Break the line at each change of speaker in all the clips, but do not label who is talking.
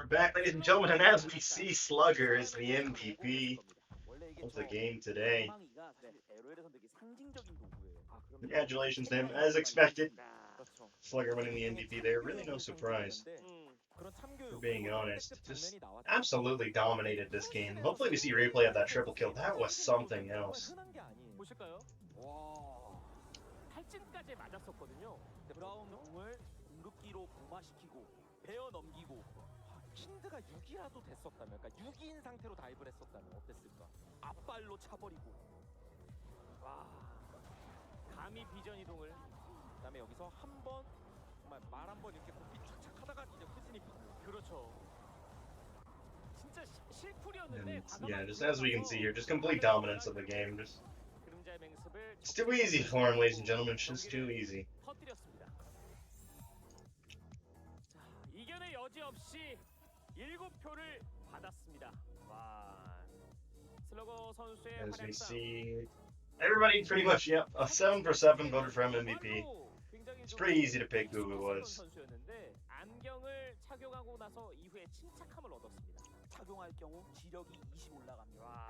back, ladies and gentlemen, and as we see, Slugger is the MVP of the game today. Congratulations to him, as expected. Slugger winning the MVP there, really no surprise, for being honest. Just absolutely dominated this game. Hopefully we see replay of that triple kill. That was something else.
탈진까지 맞았었거든요. 브라운 공을 궁극기로 부마시키고 베어 넘기고 킨드가 6이라도 됐었다면, 그러니까 6인 상태로 다이브를 했었다면 어땠을까? 앞발로 차버리고 와 감히 비전 이동을 그다음에 여기서 한번 정말 말 한번 이렇게 곱비 착착 하다가 이제 후진이 그렇죠. 진짜 실쿨이었는데
And yeah, just as we can see here, just complete dominance of the game. Just it's too easy for him, ladies and gentlemen. It's just too easy.
터뜨렸습니다. 자, 이견의 여지 없이 7표를 받았습니다. 와. 슬러거 선수의
As we
활약상
see, everybody pretty much, yep, a 7 for 7 voted for him MVP. It's pretty easy to pick who it was.
선수였는데 안경을 착용하고 나서 이후에 침착함을 얻었습니다. 착용할 경우 지력이 20 올라갑니다. 와.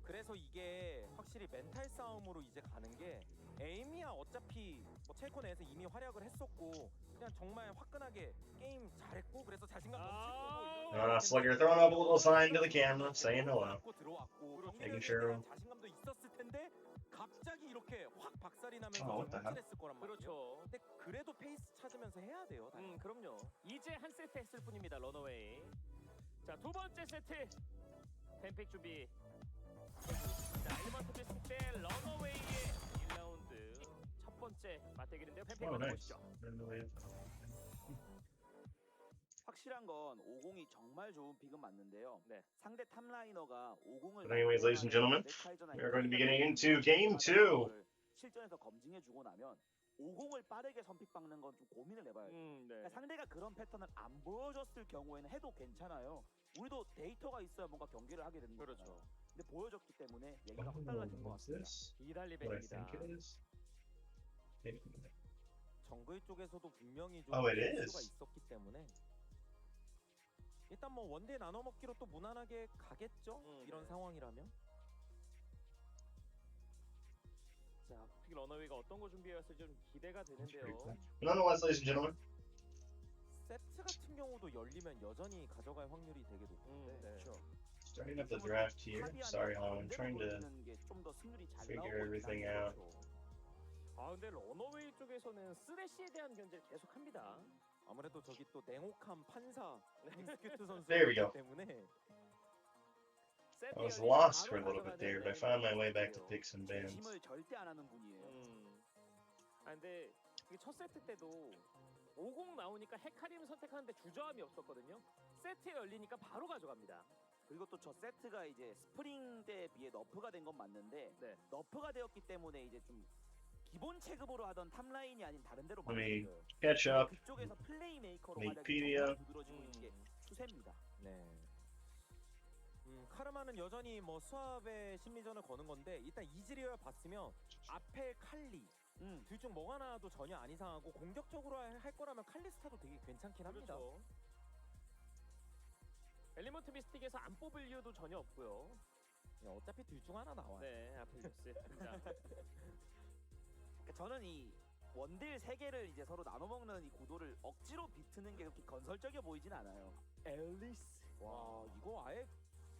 그래서 이게 확실히 멘탈 싸움으로 이제 가는 게 에이미야 어차피 뭐 체코 내에서 이미 활약을 했었고 그냥 정말 화끈하게 게임 잘했고 그래서 자신감 넘치고
Slugger throwing up a little sign to the camera, saying hello. Making sure.
자신감도 있었을 텐데 갑자기 이렇게 확 박살이 나면서
what the hell?
했을 거란 말이에요. 그렇죠. 근데 그래도 페이스 찾으면서 해야 돼요. 그럼요. 이제 한 세트 했을 뿐입니다. 런어웨이. 자, 두 번째 세트. 뱀픽 준비. 자, 엘리먼트 비스트 때 런어웨이의 1라운드 첫 번째 맞대결인데요. 뱀픽 만나보시죠.
확실한 건 50이 정말 좋은 픽은 맞는데요.
네.
상대 탑라이너가 50을
But anyways, ladies and gentlemen, we are going to be getting into Game 2.
실전에서 검증해주고 나면 50을 빠르게 선픽박는 건 좀 고민을 해봐야 돼요.
네.
그러니까 상대가 그런 패턴을 안 보여줬을 경우에는 해도 괜찮아요. 우리도 데이터가 있어야 뭔가 경기를 하게 되는 거죠.
그렇죠.
근데 보여줬기 때문에 얘기가 확 달라진 것 같습니다.
이달리벤입니다.
정글 쪽에서도 분명히 좀
Oh, it
수가
is.
있었기 때문에 일단 뭐 원딜 나눠 먹기로 또 무난하게 가겠죠? 이런 상황이라면.
자, 특히 런어웨이가 어떤 거 준비해왔을지 좀 기대가 되는데요.
Nonetheless, ladies and gentlemen,
세트 같은 경우도 열리면 여전히 가져갈 확률이 되게 높은데.
그렇죠.
starting up the draft here. Sorry, I'm trying to figure everything out.
아, 근데 런어웨이 쪽에서는 쓰레쉬에 대한 견제를 계속합니다.
아무래도 저기 또 냉혹한 판사 엑스큐트 선수
There we go.
때문에
I was lost for a little bit there, but I found my way back to picks and bans.
힘을 절대 안 하는 분이에요.
아, 근데 이게 첫 세트 때도 50 나오니까 헤카림 선택하는데 주저함이 없었거든요. 세트에 열리니까 바로 가져갑니다.
그리고 또 저 세트가 이제 스프링 때에 비해 너프가 된 건 맞는데
네.
너프가 되었기 때문에 이제 좀 기본 체급으로 하던 탑라인이 아닌 다른 데로
Let me
바뀌어요.
catch up.
그쪽에서 플레이메이커로
Wikipedia.
활약이 두드러지고 있는 게 추세입니다.
네. 카르마는 여전히 뭐 수압의 심리전을 거는 건데 일단 이즈리얼 봤으면 앞에 칼리 둘 중 뭐 하나도 전혀 안 이상하고 공격적으로 할 거라면 칼리스타도 되게 괜찮긴 합니다.
그렇죠. 엘리먼트 미스틱에서 안 뽑을 이유도 전혀 없고요.
어차피 둘 중 하나 나와요.
네, 아펠리오스입니다.
그러니까 저는 이 원딜 3개를 이제 서로 나눠 먹는 이 구도를 억지로 비트는 게 그렇게 건설적이어 보이진 않아요.
앨리스. 와, 이거 아예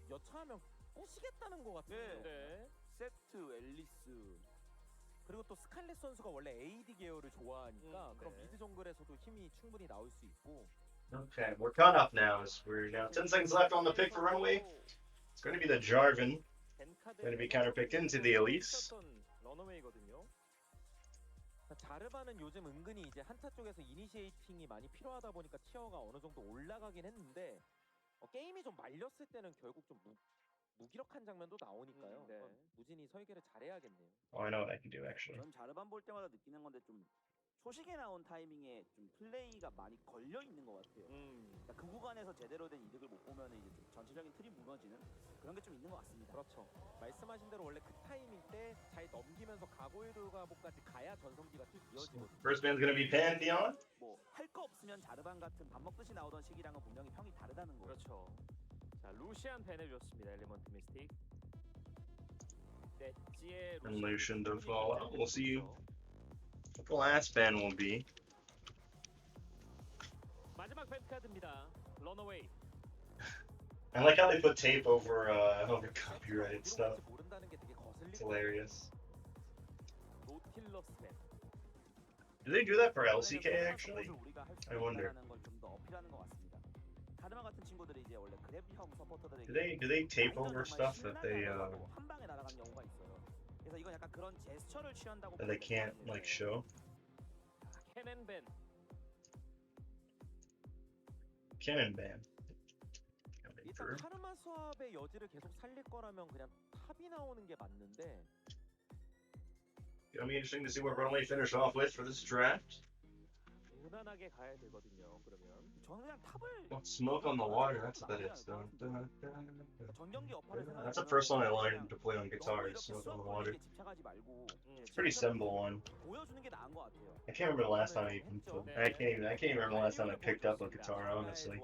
여차하면 꼬시겠다는 것 같은데.
네.
세트, 앨리스.
그리고 또 스칼렛 선수가 원래 AD 계열을 좋아하니까 그럼
네.
미드 정글에서도 힘이 충분히 나올 수 있고.
Okay, we're caught up now. As we're now 10 seconds left on the pick for RunAway. It's going to be the Jarvan. Going to be counterpicked into the Elise.
런어웨이거든요.
자르바는 요즘 은근히 이제 한타 쪽에서 이니시에이팅이 많이 필요하다 보니까 티어가 어느 정도 올라가긴 했는데 게임이 좀 말렸을 때는 결국 좀 무기력한 장면도 나오니까요.
네.
무진이 설계를 잘해야겠네요.
Oh, I know what I can do actually.
전 자르반 볼 때마다 느끼는 건데 좀 초식에 나온 타이밍에 좀 플레이가 많이 걸려 있는 것 같아요. 그러니까 그 구간에서 제대로 된 이득을 못 보면 이제 좀 전체적인 틀이 무너지는 그런 게 좀 있는 것 같습니다.
그렇죠. 말씀하신 대로 원래 그 타이밍 때 잘 넘기면서 가고일 돌가보까지 가야 전성기가 쭉 이어지거든요.
First man's going to be Pantheon.
뭐 할 거 없으면 자르반 같은 밥 먹듯이 나오던 시기랑은 분명히 평이 다르다는
자, 루시안 벤 해줬습니다. 엘리먼트 미스틱. 넷지의
And Lucian to
루시안
fall out. We'll see what the last ban will be.
마지막 벤 카드입니다. 런어웨이.
I like how they put tape over copyrighted stuff.
모른다는 게 되게 거슬리고.
It's hilarious.
노틸러스 벤.
Do they do that for LCK actually? I wonder.
카드마 같은 친구들이 이제 원래 그랩형 서포터들에게
Do they tape over stuff that they
한 방에 날아간 경우가 있어요. 그래서 이건 약간 그런 제스처를 취한다고
that they can't like show?
캐넨 벤.
Cannon ban. Coming
일단
through.
카르마 수압의 여지를 계속 살릴 거라면 그냥 탑이 나오는 게 맞는데.
Gonna be interesting to see what RunAway finish off with for this draft.
무난하게 가야 되거든요. 그러면
저는 그냥 탑을
Well, smoke on the water, that's what that is.
전경기 어퍼를
That's the first one I learned to play on guitar, is Smoke on the Water.
집착하지 말고
It's a pretty simple one.
보여주는 게 나은 것 같아요.
I can't remember the last time I even I can't even remember the last time I picked up a guitar, honestly.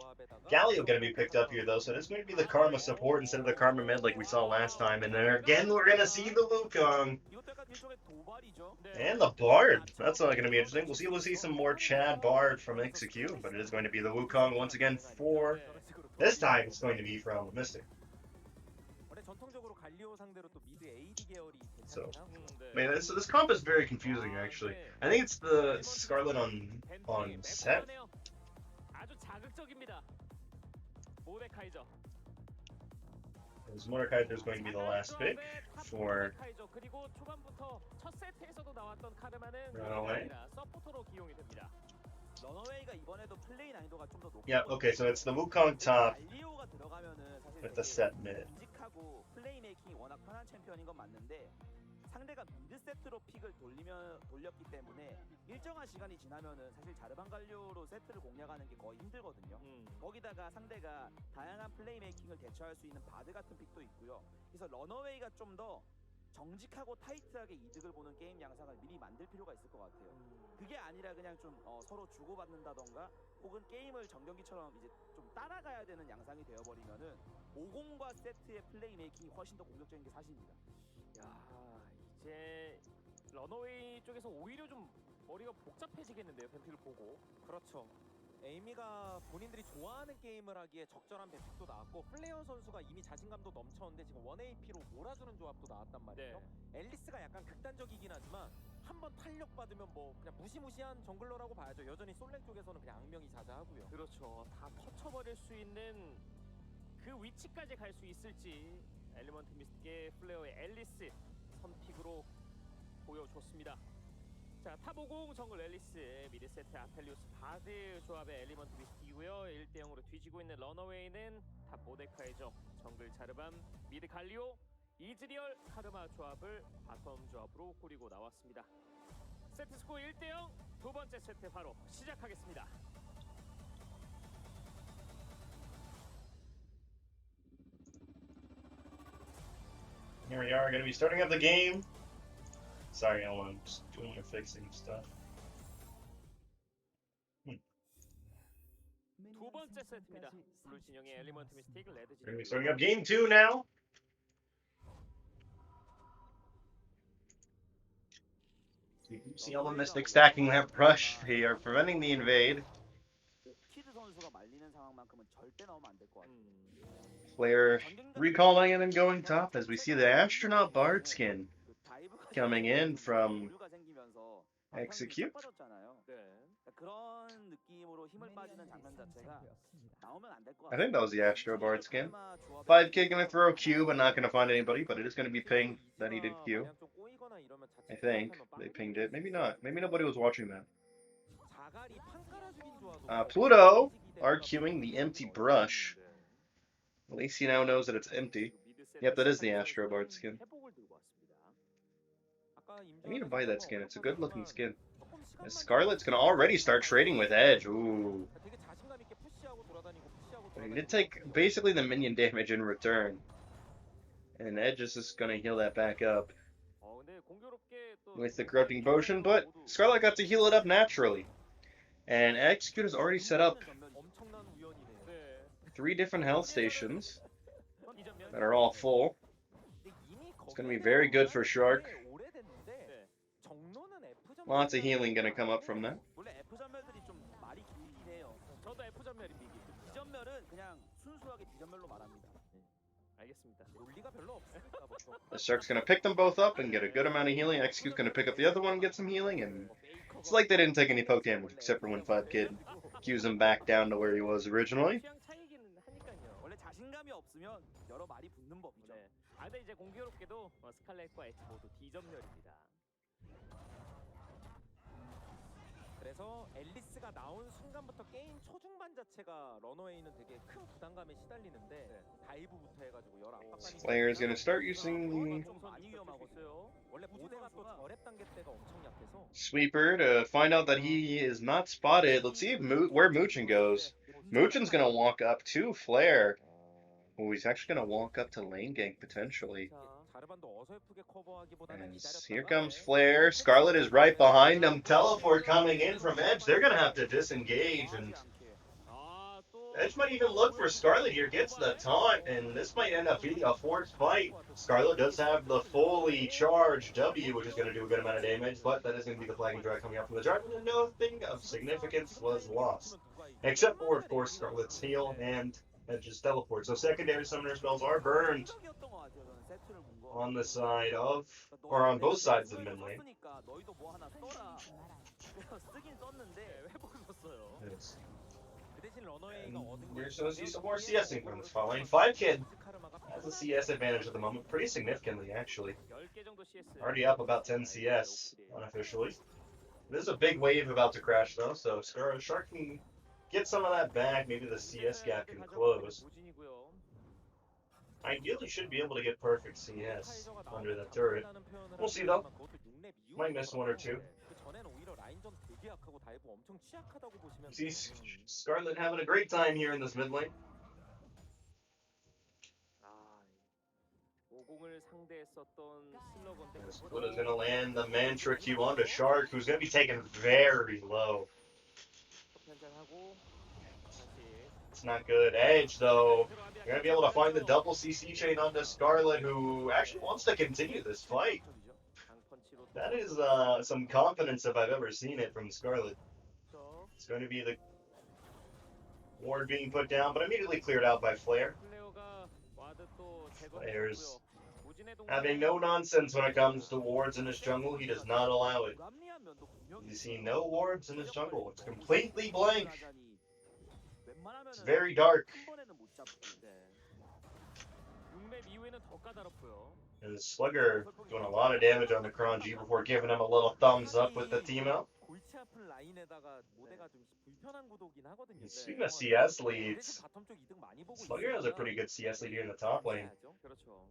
Galio gonna be picked up here though, so it's going to be the Karma support instead of the Karma mid like we saw last time, and then again we're gonna see the Wukong
이것도 약간 일종의 도발이죠.
and the Bard. That's not gonna be interesting. We'll see some more Chad Bard from Execute, but it is going to be the Wukong once again for this time. It's going to be from Mystic.
원래 전통적으로 갈리오 상대로 또 미드 AD 계열이
So,
괜찮긴
Man, this comp is very confusing actually. I think it's the Scarlet on set.
아주 자극적입니다. 모데카이저.
As Mordekaiser is going to be the last pick for
모데카이저. 그리고 초반부터 첫 세트에서도 나왔던 카르마는
RunAway.
서포터로 기용이 됩니다.
런어웨이가 이번에도 플레이 난이도가 좀 더 높고.
Yeah, okay, so it's the Wukong top
갈리오가 들어가면은 사실
with the set mid.
인직하고 플레이 메이킹이 워낙 편한 챔피언인 건 맞는데 상대가 미드 세트로 픽을 돌렸기 때문에 일정한 시간이 지나면은 사실 자르반 갈리오로 세트를 공략하는 게 거의 힘들거든요. 거기다가 상대가 다양한 플레이 메이킹을 대처할 수 있는 바드 같은 픽도 있고요. 그래서 런어웨이가 좀 더 정직하고 타이트하게 이득을 보는 게임 양상을 미리 만들 필요가 있을 것 같아요. 그게 아니라 그냥 좀 서로 주고받는다던가 혹은 게임을 정경기처럼 이제 좀 따라가야 되는 양상이 되어버리면은 50과 세트의 플레이 메이킹이 훨씬 더 공격적인 게 사실입니다.
야, 이제 런어웨이 쪽에서 오히려 좀 머리가 복잡해지겠는데요. 벤픽을 보고.
그렇죠. 에이미가 본인들이 좋아하는 게임을 하기에 적절한 배픽도 나왔고 플레이어 선수가 이미 자신감도 넘쳤는데 지금 1AP로 몰아주는 조합도 나왔단 말이죠. 앨리스가 약간 극단적이긴 하지만 한번 탄력 받으면 뭐 그냥 무시무시한 정글러라고 봐야죠. 여전히 솔랭 쪽에서는 그냥 악명이 자자하고요.
그렇죠. 다 터쳐버릴 수 있는 그 위치까지 갈 수 있을지 엘리먼트 미스틱의 플레이어의 앨리스 선픽으로 보여줬습니다. 자, 탑50 정글 앨리스, 미드 세트 아펠리우스 바드 조합의 엘리먼트 미스틱이고요. 1대0으로 뒤지고 있는 런어웨이는 탑 모데카이저, 정글 자르밤, 미드 갈리오, 이즈리얼, 카르마 조합을 바텀 조합으로 꾸리고 나왔습니다. 세트 스코어 1대0, 두 번째 세트 바로 시작하겠습니다.
Here we are, going to be starting up the game. Sorry, Ellen, I'm just doing your fixing stuff.
두 번째 세트입니다. 블루 진영의 엘리먼트 미스틱, 레드
We're going to be
진영.
starting up game 2 now. You can see all the Mystics stacking that brush. They are preventing the invade.
오키드 선수가 말리는 상황만큼은 절대 나오면 안 될 것 같아요.
Player recalling and then going top as we see the astronaut bard skin coming in from Execute.
그런 느낌으로 힘을 빠지는 장면 자체가 나오면 안 될 것
I
같아요.
think that was the Astro Bard skin. 5K gonna throw Q, but not gonna find anybody, but it is gonna be pinged that he did Q. I think they pinged it. Maybe not. Maybe nobody was watching that. Pluto are queuing the empty brush. At least he now knows that it's empty. Yep, that is the Astro Bard skin. I need to buy that skin. It's a good looking skin. And Scarlet's gonna already start trading with Edge. Ooh. But he did take basically the minion damage in return. And Edge is just gonna heal that back up with the corrupting potion, but Scarlet got to heal it up naturally. And Execute has already set up 3 different health stations. that are all full. It's going to be very good for Shark. Lots of healing going to come up from that.
원래 F 전멸들이 좀 말이 길긴 해요. 저도 F 전멸이 미기입니다. D 전멸은 그냥 순수하게 D 전멸로 말합니다.
알겠습니다. 논리가 별로 없으니까 보통.
The Shark's going to pick them both up and get a good amount of healing. Execute's going to pick up the other one and get some healing. And it's like they didn't take any poke damage except for when 5Kid cues him back down to where he was originally.
취향 차이기는 하니까요.
원래 자신감이 없으면 여러 말이 붙는 법이죠.
네. 아, 근데 이제 공교롭게도 스칼렛과 엣지 모두 D 전멸입니다.
그래서 앨리스가 나온 순간부터 게임 초중반 자체가 런어웨이는 되게 큰 부담감에 시달리는데 다이브부터 해가지고 열 압박감이
Player's going to start using
좀 많이 위험하고요.
원래 모대가 또 저랩 단계 때가 엄청 약해서
Sweeper to find out that he is not spotted. Let's see if where Moochin goes. Moochin's going to walk up to Flare. Oh, he's actually going to walk up to lane gank potentially.
자르반도 어설프게 커버하기보다는
As
기다렸다가
here comes Flare. Scarlet is right behind him. Teleport coming in from Edge. They're going to have to disengage. And
아, 또
Edge might even look for Scarlet here. Gets the taunt. And this might end up being a forced fight. Scarlet does have the fully charged W, which is going to do a good amount of damage. But that is going to be the flagging drag coming out from the dragon. And nothing of significance was lost. Except for, of course, Scarlet's heal and Edge's teleport. So secondary summoner spells are burned on the side of, or on both sides of the mid lane.
너희도 뭐 하나 써라. 그래서 쓰긴 썼는데
회복을 썼어요.
Yes.
그 대신 런어웨이가
And
얻은
we're going to see some more CSing from this following. 5Kid has a CS advantage at the moment, pretty significantly actually.
10개 정도 CS.
Already up about 10 CS unofficially. This is a big wave about to crash though, so Shark can get some of that back. Maybe the CS gap can close. Ideally should be able to get perfect CS under the turret. We'll see though. Might miss one or two. See Scarlet having a great time here in this mid lane.
아, 50을 상대했었던 슬러건데
Split is going to land the Mantra Q onto Shark, who's going to be taken very low.
편장하고 다시
It's not good. Edge, though, you're going to be able to find the double CC chain onto Scarlet, who actually wants to continue this fight.
강펀치로
That is some confidence if I've ever seen it from Scarlet.
또
It's going to be the ward being put down, but immediately cleared out by Flare.
플레어가 와드 또
Flares
제거했고요. 무진의
having no nonsense when it comes to wards in his jungle. He does not allow it.
불합리한 면도 분명히
You see no wards in his jungle. It's completely blank.
웬만하면은
It's very dark.
한 번에는 못 잡고.
육맵 이후에는 더 까다롭고요.
And Slugger doing a lot of damage on the Kranji before giving him a little thumbs up with the team out.
골치 아픈 라인에다가 모대가 좀 불편한 구도긴 하거든요.
Speaking of CS leads,
그래도 바텀 쪽 이득 많이 보고
Slugger has a pretty good CS lead here in the top lane.
그렇죠.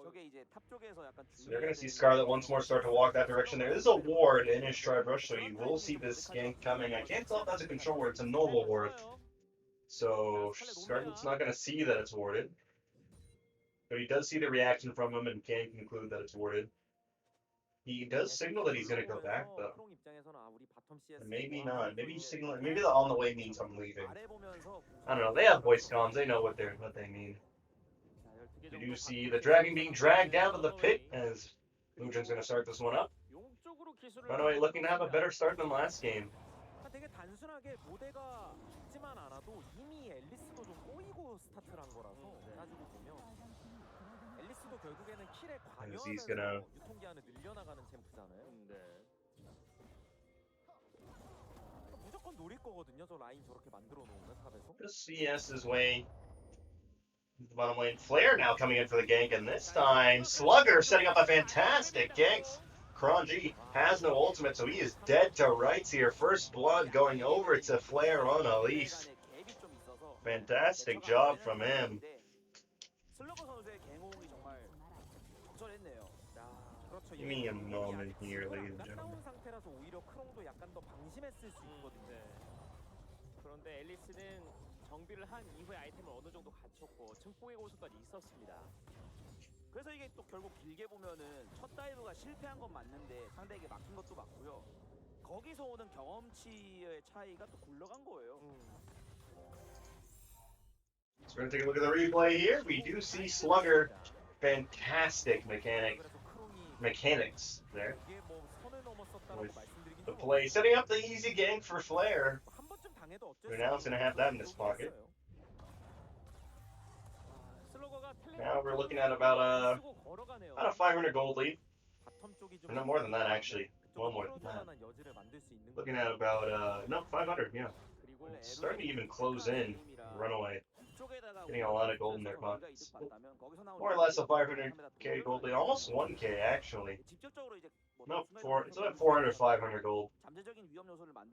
저게 이제 탑 쪽에서 약간
So you're going to see Scarlet once more start to walk that direction there. This is a ward in his Tribe Rush, so you will see this gank coming. I can't tell if that's a control ward. It's a normal ward. So Scarlet's not going to see that it's warded. But he does see the reaction from him and can conclude that it's warded. He does signal that he's going to go back, though. And maybe not. Maybe he's signaling. Maybe the on the way means I'm leaving. I don't know. They have voice comms. They know what they mean. We do see the dragon being dragged down to the pit as Lujan's going to start this one up. RunAway looking to have a better start than last game.
되게 단순하게 모대가 있지만 않아도 이미 앨리스도 좀 꼬이고 스타트를 한 거라서 따지고 보면 앨리스도 결국에는 킬에
he's gonna-
과여하면서 유통기한을 늘려나가는 챔프잖아요. 무조건 노릴 거거든요. 저 라인 저렇게 만들어 놓으면 탑에서.
Just CS his way to the bottom lane. Flare now coming in for the gank, and this time Slugger setting up a fantastic gank. Kranji has no ultimate, so he is dead to rights here. First blood going over to Flare on Elise. Fantastic job from him.
슬러거 선수의 갱호응이 정말 적절했네요.
그렇죠.
Give me a moment here, ladies and
안
gentlemen.
나온 상태라서 오히려 크롱도 약간 더 방심했을 수 있거든요.
그런데 앨리스는 정비를 한 이후에 아이템을 어느 정도 갖췄고 증폭의 고수까지 있었습니다.
그래서 이게 또 결국 길게 보면은 첫 다이브가 실패한 건 맞는데 상대에게 막힌 것도 맞고요. 거기서 오는 경험치의 차이가 또 굴러간 거예요.
We're going to take a look at the replay here. We do see Slugger. Fantastic mechanics there. With the play, setting up the easy gank for Flare. Who now is going to have that in his pocket. Now we're looking at about a 500 gold lead. Or no more than that, actually. Well, more than that. Looking at about, no, 500, yeah. It's starting to even close in RunAway. Getting a lot of gold in their pockets. More or less a 500k gold lead. Almost 1k, actually. No, it's about 400, 500 gold.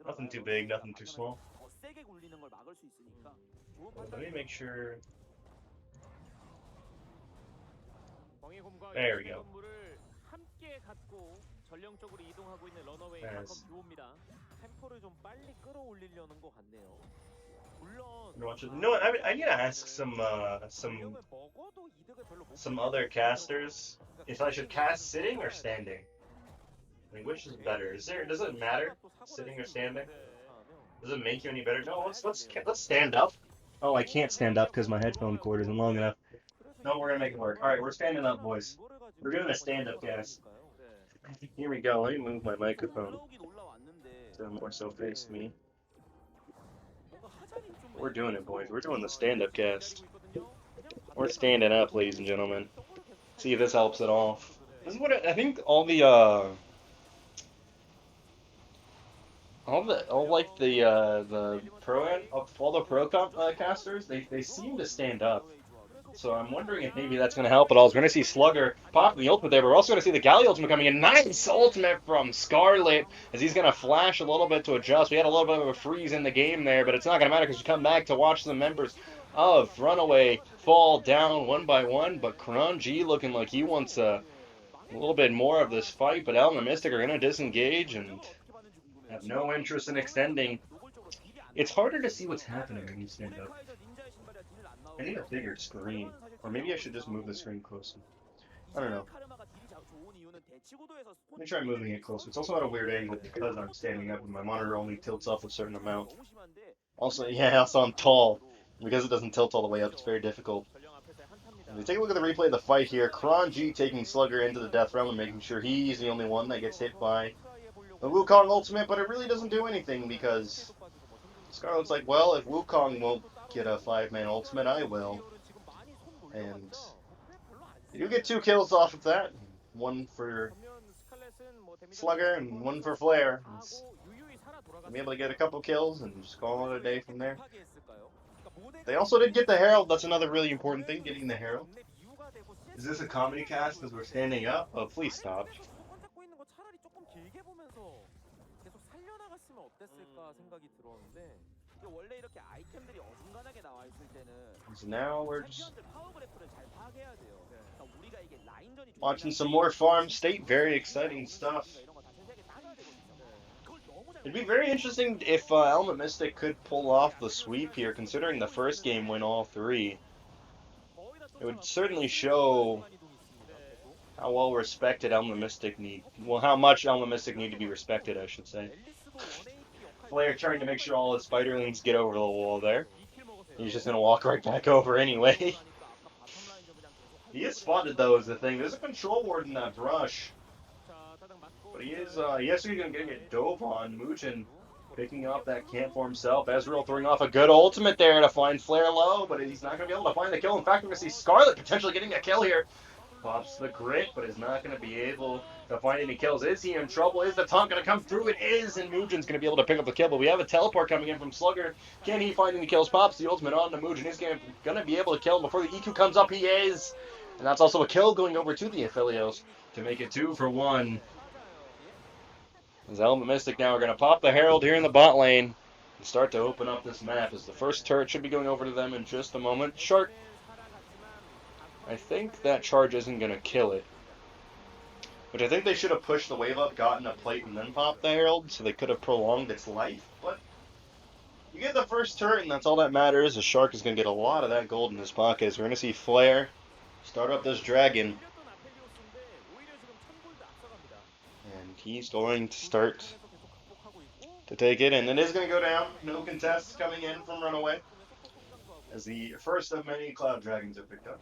Nothing too big, nothing too small. Let me make sure. There we go. As you know what? I need to ask some other casters if I should cast sitting or standing. I mean, which is better? Does it matter sitting or standing? Does it make you any better? No, let's stand up. Oh, I can't stand up because my headphone cord isn't long enough. No, we're gonna make it work. All right, we're standing up, boys. We're doing a stand-up cast. Here we go. Let me move my microphone so more so face me. We're doing it, boys. We're doing the stand-up cast. We're standing up, ladies and gentlemen. See if this helps at all. This is what I think. All the pro casters, they seem to stand up. So I'm wondering if maybe that's going to help at all. We're going to see Slugger popping the ultimate there, but we're also going to see the Galley ultimate coming in. Nice ultimate from Scarlet as he's going to flash a little bit to adjust. We had a little bit of a freeze in the game there, but it's not going to matter because we come back to watch the members of RunAway fall down one by one. But Kranji looking like he wants a little bit more of this fight, but ELM and Mystic are going to disengage and have no interest in extending. It's harder to see what's happening when you stand up. I need a bigger screen. Or maybe I should just move the screen closer. I don't know. Let me try moving it closer. It's also at a weird angle because I'm standing up and my monitor only tilts up a certain amount. Also, I'm tall. Because it doesn't tilt all the way up, it's very difficult. If you take a look at the replay of the fight here, Kranji taking Slugger into the death realm and making sure he's the only one that gets hit by the Wukong ultimate, but it really doesn't do anything because Scarlet's like, well, if Wukong won't get a 5-man ultimate, I will. And you do get 2 kills off of that. One for Slugger and one for Flare. I'll be able to get a couple kills and just call it a day from there. They also did get the Herald. That's another really important thing, getting the Herald. Is this a comedy cast because we're standing up? Oh, please stop. So now we're just watching some more Farm State. Very exciting stuff. It'd be very interesting if ELM and Mystic could pull off the sweep here, considering the first game win all 3. It would certainly show how well respected ELM and Mystic need. Well, how much ELM and Mystic need to be respected, I should say. Flare trying to make sure all his spiderlings get over the wall there. He's just gonna walk right back over anyway. He is spotted though, is the thing. There's a control ward in that brush. But he is actually gonna get dove on. Mugen picking up that camp for himself. Ezreal throwing off a good ultimate there to find Flare low, but he's not gonna be able to find the kill. In fact, we're gonna see Scarlet potentially getting a kill here. Pops the grit, but is not going to be able to find any kills. Is he in trouble? Is the taunt going to come through? It is, and Mugen's going to be able to pick up the kill, but we have a teleport coming in from Slugger. Can he find any kills? Pops the ultimate on to Mugen. He's going to be able to kill him before the EQ comes up. He is, and that's also a kill going over to the Aphelios to make it 2 for 1. As ELM and Mystic now are going to pop the Herald here in the bot lane and start to open up this map as the first turret should be going over to them in just a moment. Shark. I think that charge isn't going to kill it. Which I think they should have pushed the wave up, gotten a plate, and then popped the Herald, so they could have prolonged its life. But you get the first turret, and that's all that matters. The Shark is going to get a lot of that gold in his pocket. So we're going to see Flare start up this dragon. And he's going to start to take it, and it is going to go down. No contests coming in from RunAway. as the first of many Cloud Dragons are picked up.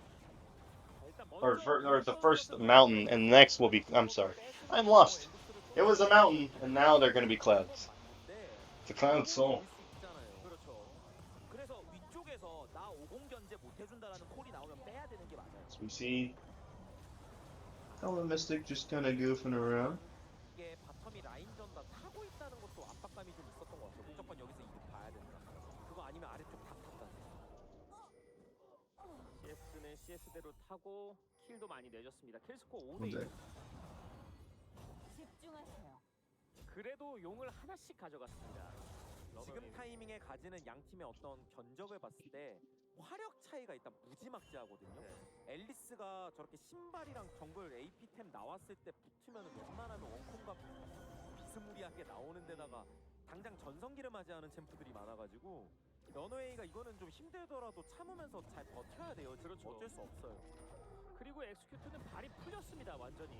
일단
Or,
먼저
or the first
선수에서
mountain, and next will be. I'm sorry. I'm lost. It was a mountain, and now they're going to be clouds. It's a cloud soul.
그렇죠. 그래서 위쪽에서 나 50 견제 못 해준다라는 콜이 나오면 빼야 되는 게 맞아요.
So we see Elm Mystic just kind of goofing around.
이게 바텀이 라인전 다 타고 있다는 것도 압박감이 좀 있었던 것 같아요. 무조건 여기서 이득 봐야 된다. 그거 아니면 아래쪽 다 탔다.
CS는 CS대로 타고 킬도 많이 내줬습니다. 킬스코어 5대1.
뭔데?
집중하세요.
그래도 용을 하나씩 가져갔습니다.
지금
러너웨이.
타이밍에 가지는 양 팀의 어떤 견적을 봤을 때 화력 차이가 일단 무지막지하거든요. 앨리스가 저렇게 신발이랑 정글 AP템 나왔을 때 붙으면 웬만하면 원콤과 비스무리하게 나오는 데다가 당장 전성기를 맞이하는 챔프들이 많아가지고 러너웨이가 이거는 좀 힘들더라도 참으면서 잘 버텨야 돼요.
그렇죠.
어쩔 수 없어요.
그리고 엑스큐트는 발이 풀렸습니다. 완전히.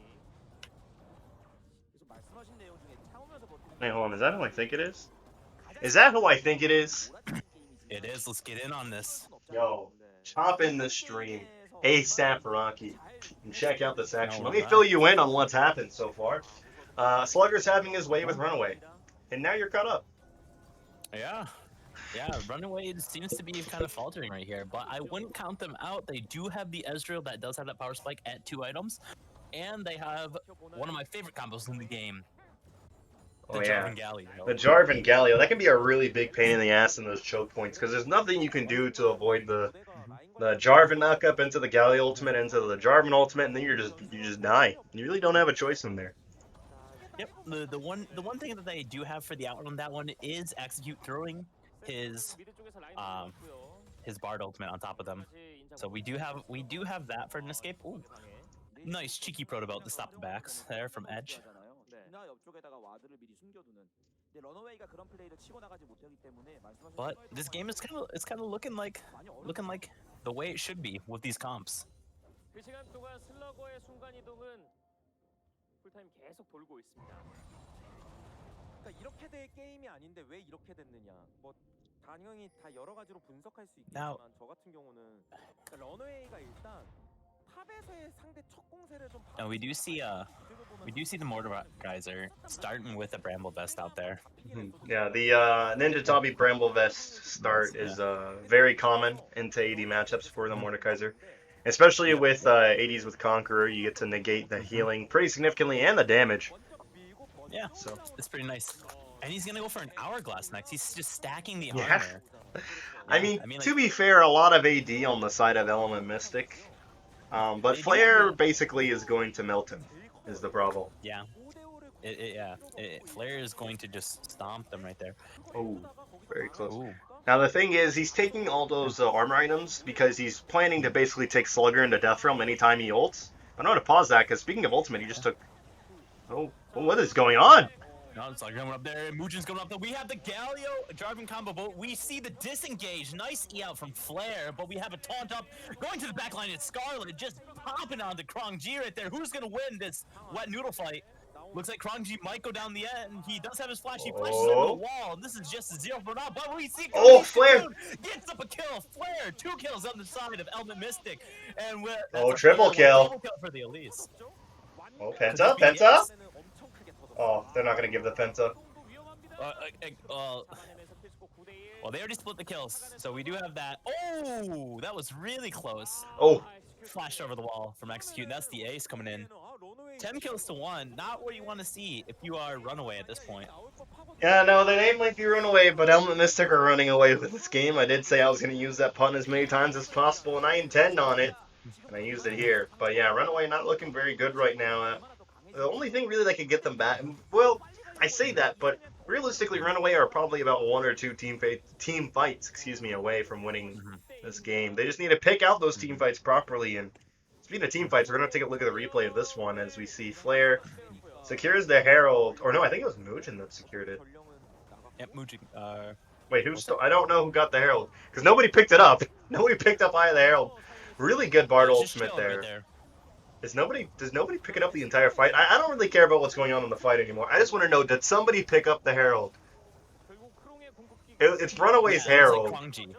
계속 말씀하신 내용 중에 참으면서 버티는
Hey, hold on. Is that who I think it is? Is that who I think it is?
It is. Let's get in on this.
Yo, chop in the stream. ASAP Rocky. And check out this action. Let me fill you in on what's happened so far. Slugger's having his way with RunAway. And now you're caught up.
Yeah. Yeah, RunAway seems to be kind of faltering right here, but I wouldn't count them out. They do have the Ezreal that does have that power spike at 2 items, and they have one of my favorite combos in the game, the
Oh, yeah.
Jarvan Galio.
The Jarvan Galio. That can be a really big pain in the ass in those choke points, because there's nothing you can do to avoid the Jarvan knock up into the Galio ultimate, into the Jarvan ultimate, and then you just die. You really don't have a choice in there.
Yep. The one thing that they do have for the out on that one is execute throwing his Bard ultimate on top of them. So we do have that for an escape. Ooh, nice cheeky proto belt to stop the backs there from Edge.
나 옆쪽에다가 와드를 미리 숨겨두는. 근데 러너웨이가 그런 플레이를 치고 나가지 못하기 때문에 말씀하신
But this game is kind of looking like the way it should be with these comps.
그 시간 동안 슬러거의 순간 이동은 풀타임 계속 돌고 있습니다.
그러니까 이렇게 될 게임이 아닌데 왜 이렇게 됐느냐. 뭐 당연히 다 여러 가지로 분석할 수 있겠지만
Now-
저 같은 경우는 그러니까 러너웨이가 일단 탑에서의 상대 첫 공세를 좀
And we do see the Mordekaiser starting with a Bramble Vest out there.
Yeah, the Ninja Tabi Bramble Vest start is very common into AD matchups for the Mordekaiser. Especially with ADs with Conqueror, you get to negate the healing pretty significantly and the damage.
Yeah,
So
it's pretty nice. And he's gonna go for an Hourglass next. He's just stacking the
Yeah.
armor.
I mean, to be fair, a lot of AD on the side of Element Mystic. But Flare basically is going to melt him, is the problem.
Yeah. Flare is going to just stomp them right there.
Oh, very close.
Ooh.
Now the thing is, he's taking all those armor items because he's planning to basically take Slugger into Death Realm anytime he ults. I don't know how to pause that, because speaking of ultimate, he just took... Oh, what is going on?
No, it's like going up there. Mujin's going up there. We have the Galio Jarvan combo, but we see the disengage. Nice E out from Flare, but we have a taunt up going to the back line. It's Scarlet just popping on the Krong G right there. Who's gonna win this wet noodle fight? Looks like Krong G might go down the end. He does have his flash. He flashes over the wall. And this is just a 0 for now. But we see
Oh,
Krong G
Flare!
gets up a kill. Flare 2 kills on the side of Element Mystic, and
Oh, triple kill.
Triple kill for the Elise.
Oh, Penta? Penta? Oh, they're not going to give the Penta.
Well, they already split the kills, so we do have that. Oh, that was really close.
Oh,
Flashed over the wall from Execute. That's the ace coming in. 10 kills to 1. Not what you want to see if you are RunAway at this point.
yeah, no, the name might be Runaway, but Element Mystic are running away with this game. I did say I was going to use that pun as many times as possible, and I intend on it. And I used it here. But yeah, Runaway not looking very good right now. The only thing really that could get them back, well, I say that, but realistically, Runaway are probably about 1 or 2 team fights, away from winning this game. They just need to pick out those team fights properly. And speaking of team fights, we're gonna take a look at the replay of this one as we see Flare secures the Herald, or no, I think it was Mugen that secured it.
Yep, Mujin.
Wait, I don't know who got the Herald, because nobody picked it up. Nobody picked up Eye of the Herald. Really good Bard
Just
ultimate
chilling right
there. Does nobody pick it up the entire fight? I don't really care about what's going on in the fight anymore. I just want to know, did somebody pick up the Herald? It's Runaway's
Yeah, it was
Herald.
like Kwang Ji.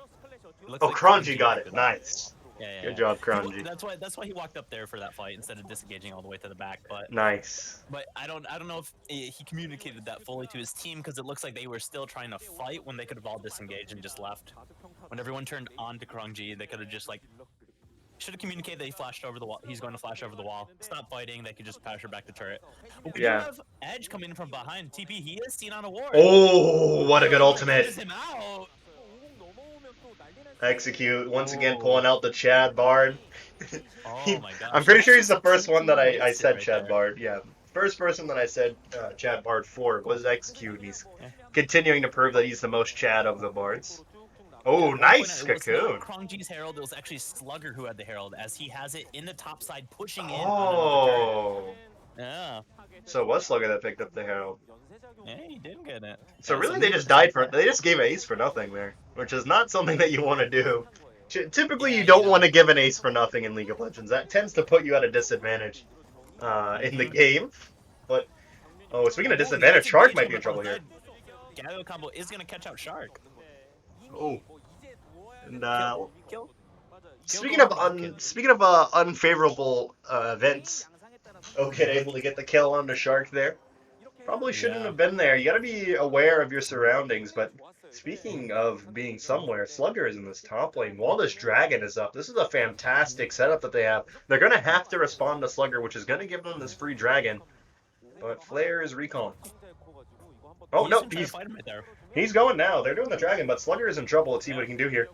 looks
Oh,
like
Cronji got
picked
it.
up.
Nice.
Yeah.
Good job,
He wa-
Cronji.
That's why he walked up there for that fight instead of disengaging all the way to the back.
Nice.
But I don't know if he communicated that fully to his team, because it looks like they were still trying to fight when they could have all disengaged and just left. When everyone turned on to Krongji, they could have just like should have communicated that he flashed over the wall. He's going to flash over the wall. Stop fighting. They could just pressure back the turret. But we do
Yeah.
have Edge coming in from behind. TP, he is seen on a ward.
Oh, what a good ultimate.
Catches him out.
Execute. Once again, pulling out the Chad Bard.
Oh my gosh.
I'm pretty sure he's
That's
the first one that I
wasted
said
right
Chad
there.
Bard. Yeah. First person that I said Chad Bard for was Execute. He's
Yeah.
continuing to prove that he's the most Chad of the Bards. Oh,
Yeah, at one
nice
point, it was not
cocoon.
Krongji's Herald, it was actually Slugger who had the Herald, as he has it in the top side, pushing in on another turret.
Oh.
Yeah.
So it was Slugger that picked up the Herald.
Yeah, he did get it.
So
Yeah,
really,
so
they
he-
just died for. They just gave an ace for nothing there, which is not something that you want to do. Typically,
Yeah,
you
you
don't
know.
want to give an ace for nothing in League of Legends. That tends to put you at a disadvantage in the game. But oh, speaking of disadvantage,
Nice
Shark might be in
engagement
trouble
on
here.
the side. Galio combo is gonna catch out Shark.
Oh, and
Kill.
speaking of unfavorable events, Okid able to get the kill on the Shark there. Probably shouldn't
Yeah.
have been there. You got to be aware of your surroundings. But speaking of being somewhere, Slugger is in this top lane while this Dragon is up. This is a fantastic setup that they have. They're going to have to respond to Slugger, which is going to give them this free Dragon. But Flare is recalling. Oh,
He's
no,
gonna try to fight him right there.
he's going now. They're doing the Dragon, but Slugger is in trouble. Let's see what he can do here.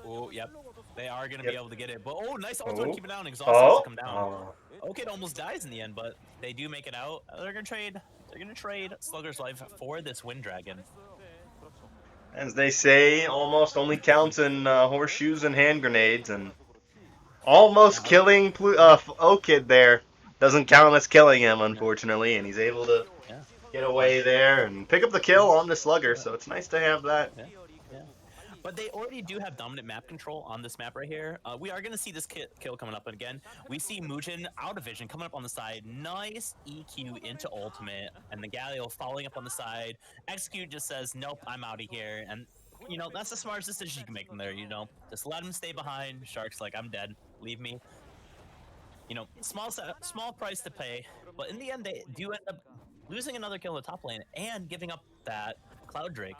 Oh, yep. They are gonna
Yep.
be able to get it. But oh, nice ultimate,
Oh.
keep it down. Exhaust has
Oh,
to come down. Okay, it almost dies in the end, but they do make it out. They're gonna trade. They're gonna trade Slugger's life for this Wind Dragon.
as they say, almost only counts in horseshoes and hand grenades, and almost killing Okid there. Doesn't count as killing him, unfortunately, and he's able to
Yeah.
get away there and pick up the kill on the Slugger, so it's nice to have that.
Yeah. But they already do have dominant map control on this map right here. We are going to see this kill coming up again. We see Mujin out of vision coming up on the side. Nice EQ into ultimate. And the Galio following up on the side. Execute just says, nope, I'm out of here. And, you know, that's the smartest decision you can make from there, you know. Just let him stay behind. Shark's like, I'm dead. Leave me. You know, small price to pay. But in the end, they do end up losing another kill in the top lane and giving up that Cloud Drake.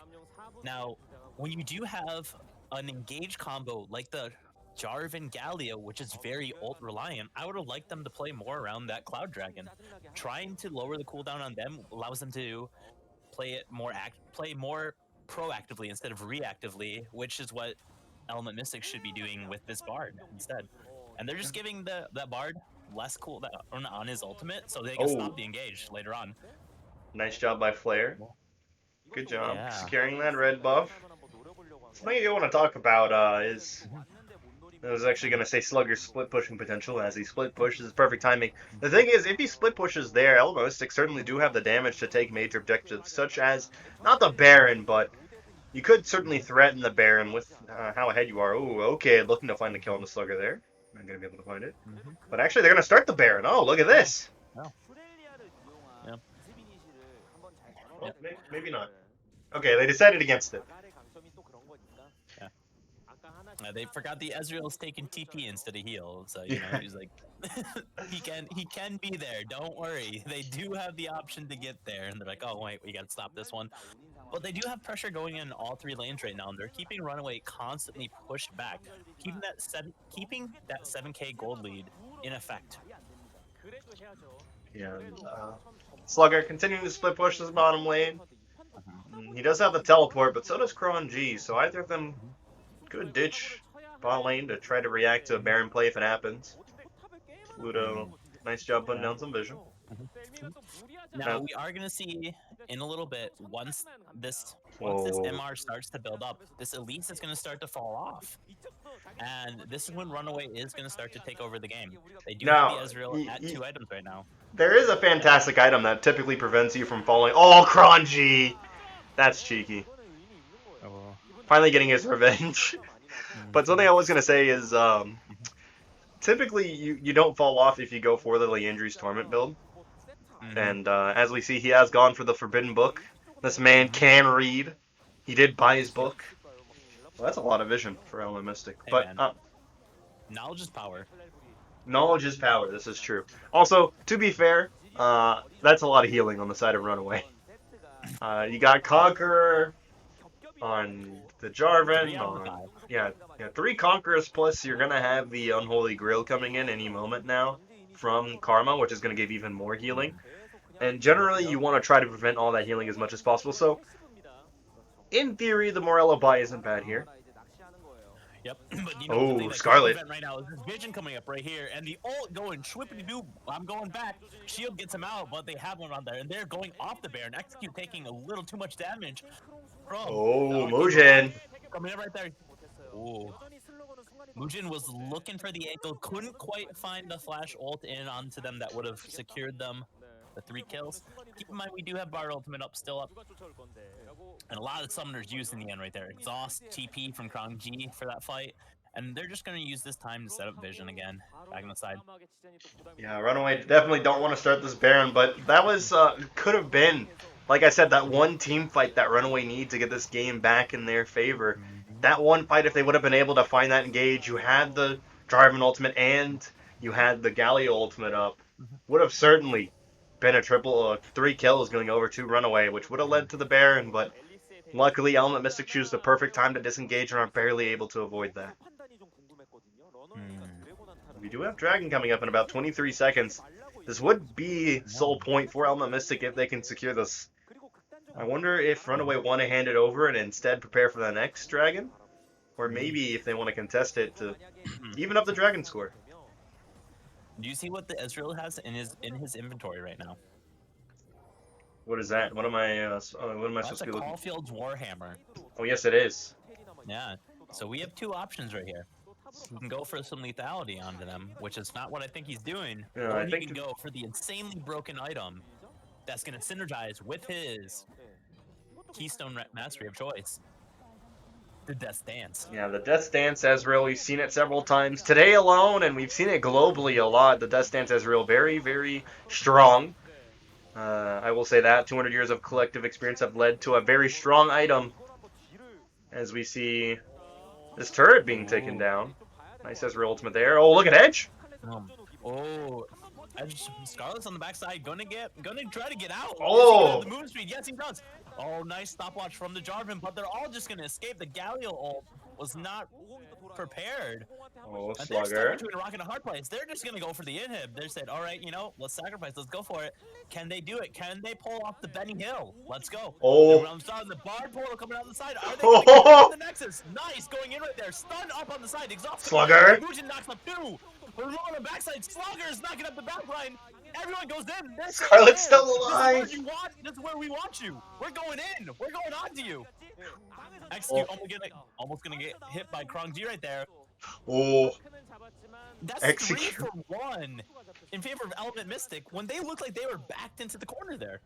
Now, when you do have an engaged combo like the Jarvan Galio, which is very ult reliant, I would have liked them to play more around that Cloud Dragon. Trying to lower the cooldown on them allows them to play more proactively instead of reactively, which is what Element Mystic should be doing with this Bard instead. And they're just giving that Bard less cooldown on his ultimate, so they can stop the engage later on.
Nice job by Flare. Good job
Yeah.
securing that red buff. Something I do want to talk about is I was actually going to say Slugger's split pushing potential, as he split pushes perfect timing. The thing is, if he split pushes there, Element Mystic certainly do have the damage to take major objectives, such as, not the Baron, but you could certainly threaten the Baron with how ahead you are. Ooh, okay, looking to find the kill on the Slugger there. Not going to be able to find it. But actually, they're going to start the Baron. Oh, look at this.
Yeah.
Well, maybe not. Okay, they decided against it.
They forgot the Ezreal's taking TP instead of heal, so you know he's like, he can be there. Don't worry. They do have the option to get there, and they're like, oh wait, we gotta stop this one. But they do have pressure going in all three lanes right now, and they're keeping RunAway constantly pushed back, keeping that 7K gold lead in effect.
Yeah. Slugger continuing to split push this bottom lane. He does have the teleport, but so does Cronji, so either of them could ditch bot lane to try to react to a Baron play if it happens. Pluto, nice job putting down some vision.
Now we are gonna see in a little bit, once this MR starts to build up, this Elise is gonna start to fall off. And this is when RunAway is gonna start to take over the game. They do have the Ezreal at 2 items right now.
There is a fantastic item that typically prevents you from falling. Oh, Cronji! That's cheeky. Finally getting his revenge. But something I was going to say is, typically you don't fall off if you go for the Leandri's Torment build. And as we see, he has gone for the Forbidden Book. This man can read. He did buy his book. Well, that's a lot of vision for Element Mystic.
Hey,
But
man. Knowledge is power.
knowledge is power. This is true. Also, to be fair, that's a lot of healing on the side of Runaway. You got Conqueror on the Jarvan.
3 out of 5.
Yeah, 3 Conquerors plus you're gonna have the Unholy Grail coming in any moment now from Karma, which is gonna give even more healing. And generally, you want to try to prevent all that healing as much as possible. So, in theory, the Morello buy isn't bad here.
Yep. But you know,
Oh,
the thing that
Scarlet.
can't prevent right now is this vision coming up right here, and the ult going schwippity-doo. I'm going back. Shield gets him out, but they have one on there, and they're going off the Baron. Execute taking a little too much damage from.
Oh, Mujin.
Coming in right there. Ooh. Mujin was looking for the angle, couldn't quite find the flash ult in onto them that would have secured them the 3 kills. Keep in mind, we do have Bar Ultimate still up. And a lot of summoners used in the end right there. Exhaust, TP from Krong G for that fight. And they're just going to use this time to set up Vision again. Back on the side.
Yeah, Runaway definitely don't want to start this Baron, but that was, could have been, like I said, that one team fight that Runaway need to get this game back in their favor. That one fight, if they would have been able to find that engage, you had the Jarvan ultimate and you had the Galio ultimate up, would have certainly been a triple, 3 kills going over to Runaway, which would have led to the Baron, but luckily Element Mystic choose the perfect time to disengage and are barely able to avoid that. We do have Dragon coming up in about 23 seconds. This would be sole point for Element Mystic if they can secure this. I wonder if Runaway want to hand it over and instead prepare for the next Dragon? Or maybe if they want to contest it to even up the Dragon score.
Do you see what the Ezreal has in his inventory right now?
What is that? What am I
That's
supposed
a
to be looking?
Caulfield's Warhammer.
Oh, yes, it is.
Yeah. So we have 2 options right here. He can go for some lethality onto them, which is not what I think he's doing.
Yeah,
or
I
he
think
can go for the insanely broken item that's going to synergize with his Keystone Mastery of choice. The Death Dance.
Yeah, the Death Dance Ezreal, we've seen it several times today alone, and we've seen it globally a lot. The Death Dance Ezreal, very, very strong. I will say that 200 years of collective experience have led to a very strong item. As we see this turret being taken down. Nice Ezreal ultimate there. Oh, look at Edge.
Edge, Scarlet's on the backside, gonna try to get out.
Oh.
The move speed, yes he does. Oh, nice stopwatch from the Jarvan, but they're all just gonna escape. The Galio ult was not prepared.
Oh,
And they're stuck
Slugger.
between a rock and a hard place. They're just gonna go for the inhib. They said, all right, let's sacrifice. Let's go for it. Can they do it? Can they pull off the Benny Hill? Let's go.
Oh.
I'm starting the Bard portal coming out the side. Are they gonna get the Nexus? Nice, going in right there. Stun up on the side. Exhaust.
Slugger.
Mujin knocks up 2. We're on the backside. Slugger is knocking up the back line. Everyone goes in. They're
Scarlet's
there.
still alive.
This is where we want you. We're going in. We're going on to you. Execute. Almost gonna get hit by Krong G right there.
Oh.
That's
Execute.
3 for 1 in favor of Element Mystic when they looked like they were backed into the corner there.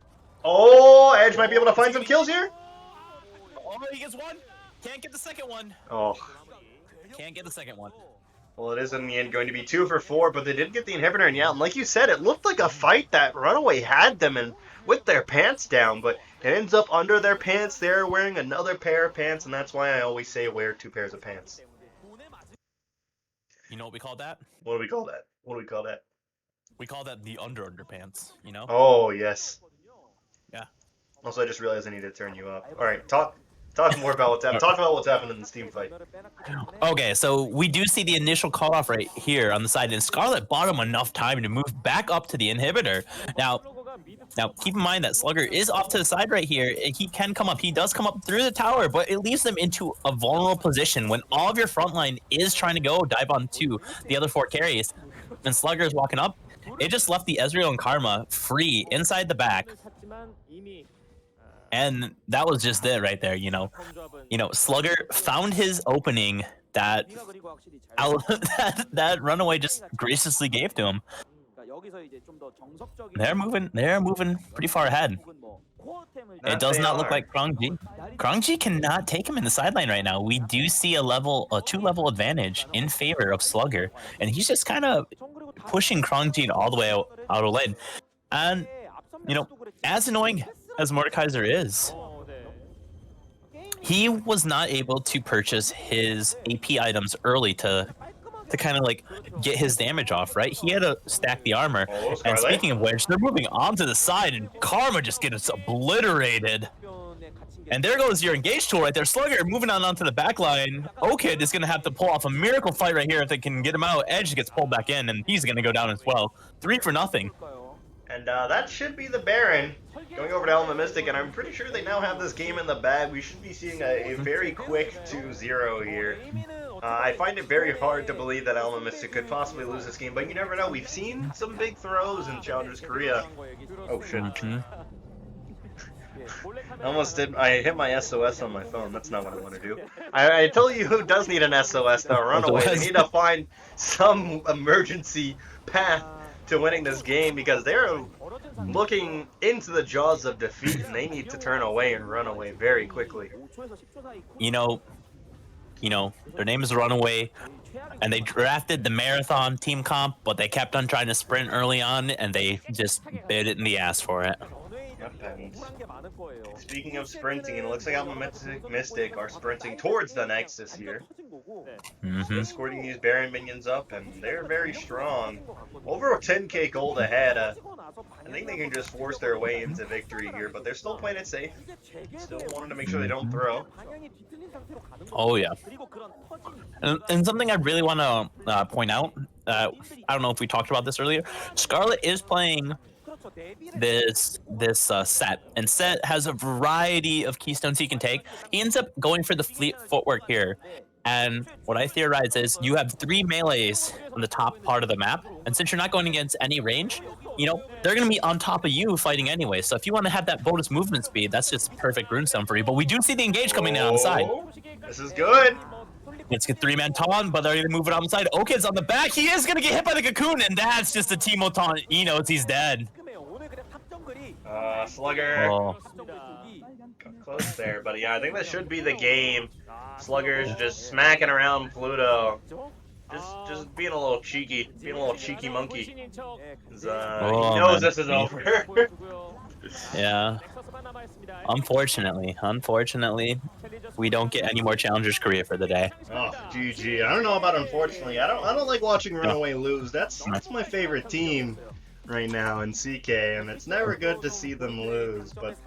Oh, Edge might be able to find some kills here.
Oh, he gets 1. Can't get the second one.
Oh.
Can't get the second one.
Well, it is in the end going to be 2 for 4, but they did get the inhibitor, and yeah, like you said, it looked like a fight that Runaway had them in with their pants down, but it ends up under their pants. They're wearing another pair of pants, and that's why I always say wear 2 pairs of pants.
You know what we call that?
What do we call that? What do we call that?
We call that the underpants,
Oh, yes.
Yeah.
Also, I just realized I need to turn you up. All right, talk more about what's happening. Talk about what's happening in this team fight.
Okay, so we do see the initial call off right here on the side, and Scarlet bought him enough time to move back up to the inhibitor. Now, keep in mind that Slugger is off to the side right here. He can come up. He does come up through the tower, but it leaves them into a vulnerable position when all of your front line is trying to go dive onto the other 4 carries, and Slugger is walking up. It just left the Ezreal and Karma free inside the back. And that was just it right there, Slugger found his opening that that Runaway just graciously gave to him. They're moving pretty far ahead. It does not look like Krong G. Krong G cannot take him in the sideline right now. We do see a 2-level advantage in favor of Slugger, and he's just kind of pushing Krong G all the way out of lane. And as annoying as Mordekaiser is, he was not able to purchase his AP items early to kind of like get his damage off, right? He had to stack the armor.
Oh,
And
Scarlet.
speaking of which, they're moving on to the side, and Karma just gets obliterated. And there goes your engage tool right there. Slugger moving on onto the back line. Okid is going to have to pull off a miracle fight right here if they can get him out. Edge gets pulled back in, and he's going to go down as well. 3-0.
And that should be the Baron going over to Elma Mystic, and I'm pretty sure they now have this game in the bag. We should be seeing a very quick 2-0 here. I find it very hard to believe that Elma Mystic could possibly lose this game, but you never know. We've seen some big throws in Challengers Korea. Oh shit. I hit my SOS on my phone. That's not what I want to do. I tell you who does need an SOS though, RunAway. They need to find some emergency path to winning this game because they're looking into the jaws of defeat and they need to turn away and run away very quickly.
You know, their name is RunAway, and they drafted the marathon team comp, but they kept on trying to sprint early on, and they just bit it in the ass for it.
And speaking of sprinting, it looks like Alma Mystic are sprinting towards the Nexus here. Escorting these Baron minions up, and they're very strong. Over 10k gold ahead. I think they can just force their way into victory here, but they're still playing it safe. Still wanting to make sure they don't throw.
Oh yeah. And something I really want to point out, I don't know if we talked about this earlier, Scarlet is playing this set, and set has a variety of keystones he can take. He ends up going for the fleet footwork here, and what I theorize is you have 3 melees on the top part of the map, and since you're not going against any range, they're going to be on top of you fighting anyway. So if you want to have that bonus movement speed, that's just perfect runestone for you. But we do see the engage coming in on the side.
This is good.
It's a 3-man taunt, but they're going to move it on the side. Okid's on the back. He is going to get hit by the cocoon, and that's just a Teemo taunt. He knows he's dead.
Slugger.
Oh.
Got close there, but yeah, I think that should be the game. Slugger's just smacking around Pluto. Just being a little cheeky, monkey. He knows this is over.
Yeah. Unfortunately, we don't get any more Challengers Korea for the day.
Oh, GG. I don't know about unfortunately. I don't like watching RunAway lose. That's my favorite team right now in CK, and it's never good to see them lose, but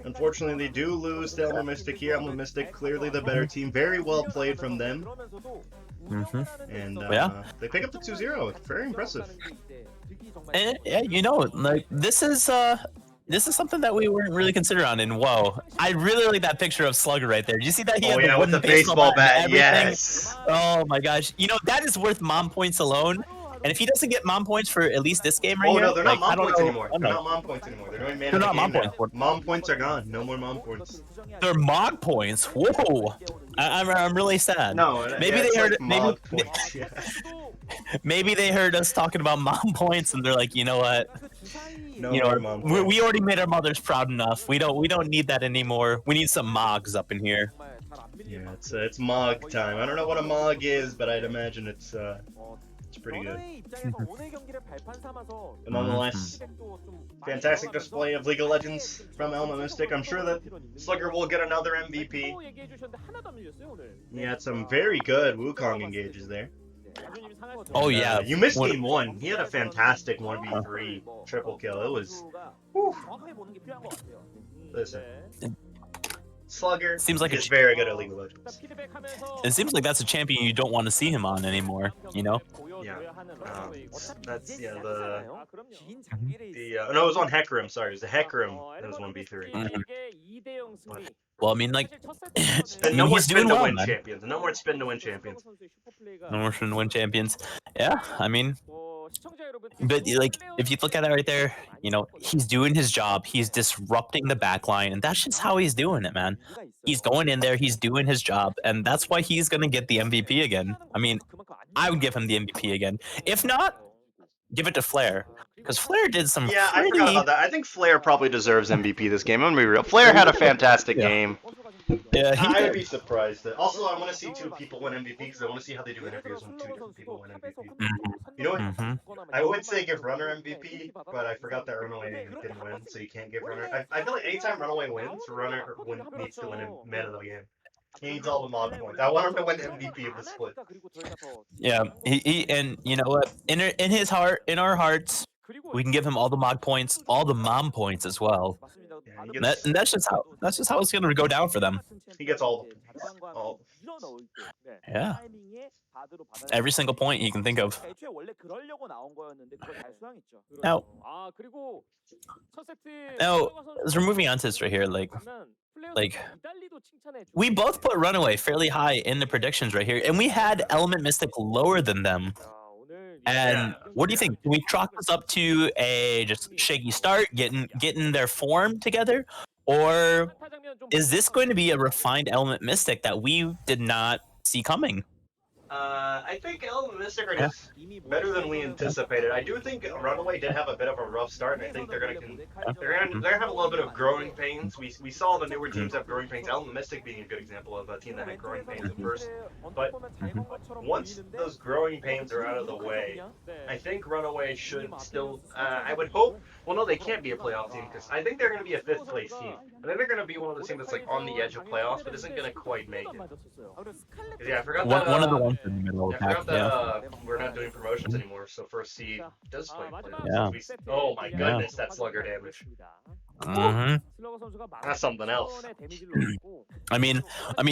unfortunately they do lose to Elma Mystic here. Elma Mystic clearly the better team. Very well played from them. And they pick up the 2-0. It's very impressive.
And yeah, this is something that we weren't really considered on in WoW. I really like that picture of Slugger right there. Did you see that? He had the
with the baseball bat. Yes.
Oh my gosh. That is worth mom points alone. And if he doesn't get mom points for at least this game right here...
Oh no, they're not mom points anymore. They're not mom points anymore. They're doing
They're not mom points.
Mom points are gone. No more mom points.
They're mog points. Whoa. I'm really sad.
No,
maybe they heard
mog points.
Maybe they heard us talking about mom points, and they're like, you know what?
No more mom points.
We already made our mothers proud enough. We don't need that anymore. We need some mogs up in here.
Yeah, it's mog time. I don't know what a mog is, but I'd imagine it's pretty good. But nonetheless, fantastic display of League of Legends from Elma Mystic. I'm sure that Slugger will get another MVP. He had some very good Wukong engages there.
Oh yeah.
You missed game 1. He had a fantastic 1v3 triple kill. It was... Whew. Listen. Slugger
seems like
is very good at League of Legends.
It seems like that's a champion you don't want to see him on anymore,
Yeah. That's no, it was on Hecarim. Sorry, it was the Hecarim. It was 1v3.
Well, I mean, like,
no more
he's
spin
doing
to
well,
win
man.
champions. No more spin to win champions.
No more spin to win champions. Yeah, I mean, but like, if you look at it right there, he's doing his job. He's disrupting the backline, and that's just how he's doing it, man. He's going in there. He's doing his job, and that's why he's gonna get the MVP again. I mean, I would give him the MVP again. If not, give it to Flair, because Flair did some.
Yeah, I forgot about that. I think Flair probably deserves MVP this game. I'm gonna be real. Flair had a fantastic game.
Yeah, he
I would
did.
be surprised. Also, I want to see two people win MVP because I want to see how they do interviews when two different people win MVP. You know what? I would say give Runner MVP, but I forgot that Runaway didn't win, so you can't give Runner. I feel like anytime Runaway wins, needs to win Man of the Game. He needs all the mod points. I want him to win MVP of the split.
Yeah, he and you know what? In his heart, in our hearts, we can give him all the mod points, all the mom points as well.
Yeah,
And that's just how it's gonna go down for them.
he gets all the points. All.
Yeah, every single point you can think of.
애초에 원래 그러려고 나온 거였는데 그걸 잘 수행했죠.
Now,
아 그리고 첫 세트
now
플레어가
as we're moving on to this right here, like
like 이달리도 칭찬해
we both put Runaway fairly high in the predictions right here, and we had Element Mystic lower than them. And what do you think? Do we chalk this up to a just shaky start, getting their form together, or is this going to be a refined Element Mystic that we did not see coming?
I think Element Mystic are just better than we anticipated. I do think Runaway did have a bit of a rough start, and I think they're gonna have a little bit of growing pains. We saw the newer teams have growing pains. Element Mystic being a good example of a team that had growing pains at first. But once those growing pains are out of the way, I think Runaway should still. I would hope. Well, no, they can't be a playoff team because I think they're going to be a fifth place team. I think they're going to be one of the teams that's like on the edge of playoffs, but isn't going to quite make it. 'Cause, yeah, I forgot that.
One of the ones in the middle
I
of the pack.
forgot that we're not doing promotions anymore, so first seed does play playoffs.
Yeah.
Oh my goodness, that slugger damage.
Hmm.
That's something else.
I mean,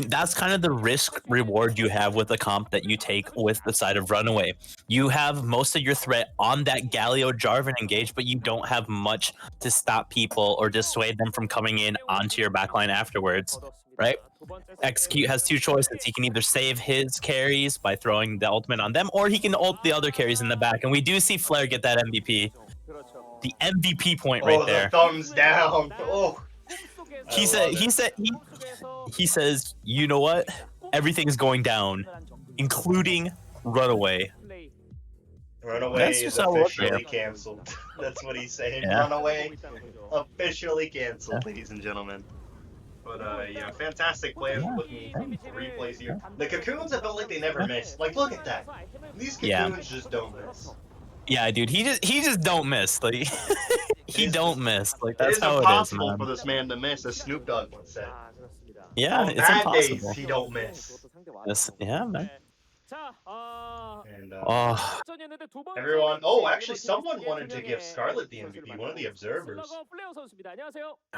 that's kind of the risk reward you have with the comp that you take with the side of Runaway. You have most of your threat on that Galio Jarvan engage, but you don't have much to stop people or dissuade them from coming in onto your backline afterwards, right? Execute has two choices. He can either save his carries by throwing the ultimate on them, or he can ult the other carries in the back. And we do see Flare get that MVP. The MVP point right there.
The thumbs down. Oh.
He says, you know what? Everything's going down, including Runaway.
Runaway
That's
is
just how it works,
officially
yeah.
canceled. That's what he's saying.
Yeah.
Runaway officially canceled, ladies and gentlemen. But yeah, fantastic play. I'm looking for replays here. The cocoons, I felt like they never missed. Like, look at that. These cocoons just don't miss.
Yeah, dude, he just don't miss. Like he don't miss. Like that's how it is,
impossible
man.
for this man to miss, as Snoop Dogg once said.
Yeah,
On
it's
bad
impossible.
days, he don't miss.
Yeah, man.
And
Oh,
everyone. Oh, actually, someone wanted to give Scarlet the MVP. One of the observers.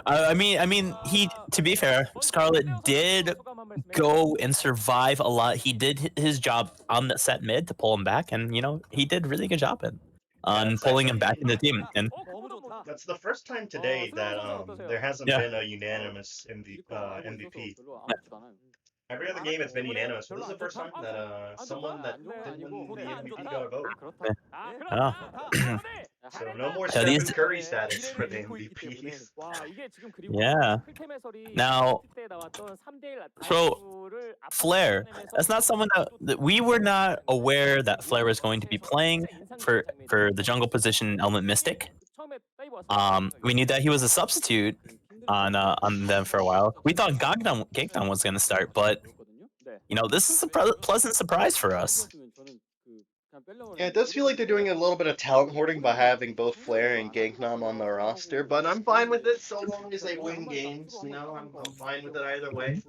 I mean, he. To be fair, Scarlet did go and survive a lot. He did his job on the set mid to pull him back, and you know he did a really good job on pulling him back in the team. And
That's the first time today that there hasn't
Yeah.
been a unanimous MVP. Every other game it's been unanimous, but this is the first time that someone that didn't win the MVP got a vote.
oh.
So no more
So
Stephen
these-
Curry status for the MVPs.
Yeah. Now, so Flare, that's not someone that we were not aware that Flare was going to be playing for the jungle position Element Mystic. We knew that he was a substitute on them for a while. We thought Gagdon was going to start, but you know this is a pleasant surprise for us.
Yeah, it does feel like they're doing a little bit of talent hoarding by having both Flair and Gangnam on the roster, but I'm fine with it so long as they win games. You know, I'm fine with it either way.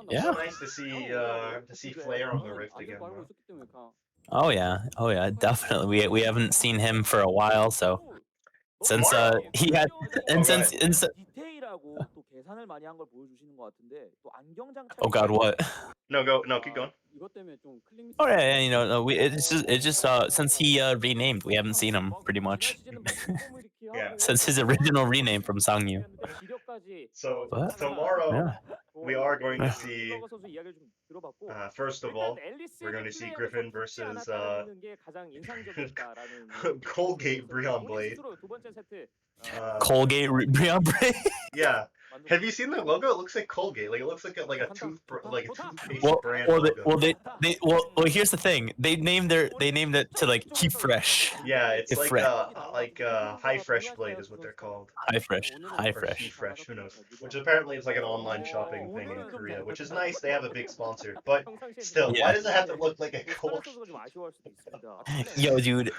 Yeah.
It's so nice to see Flair on the Rift again. Though.
Oh yeah, definitely. We haven't seen him for a while, so since he had and since oh god, what?
No, keep going.
Oh yeah, you know, it's just since he renamed, we haven't seen him pretty much.
Yeah.
Since his original rename from Sangyu.
So
What?
tomorrow
Yeah.
we are going to see First of all, we're going to see Griffin versus Colgate Breon Blade.
Colgate Breon Blade.
Yeah. Have you seen their logo? It looks like Colgate. Like it looks like a toothpaste
Well,
brand
well,
logo.
well, here's the thing. They named it to like keep fresh.
Yeah, it's
Keep
like
fresh.
High Fresh Blade is what they're called.
High fresh. High
Or
fresh.
He Fresh, who knows? Which apparently is like an online shopping thing in Korea, which is nice. They have a big sponsor, but still, why
Yeah.
does it have to look like a Colgate?
Yo, dude,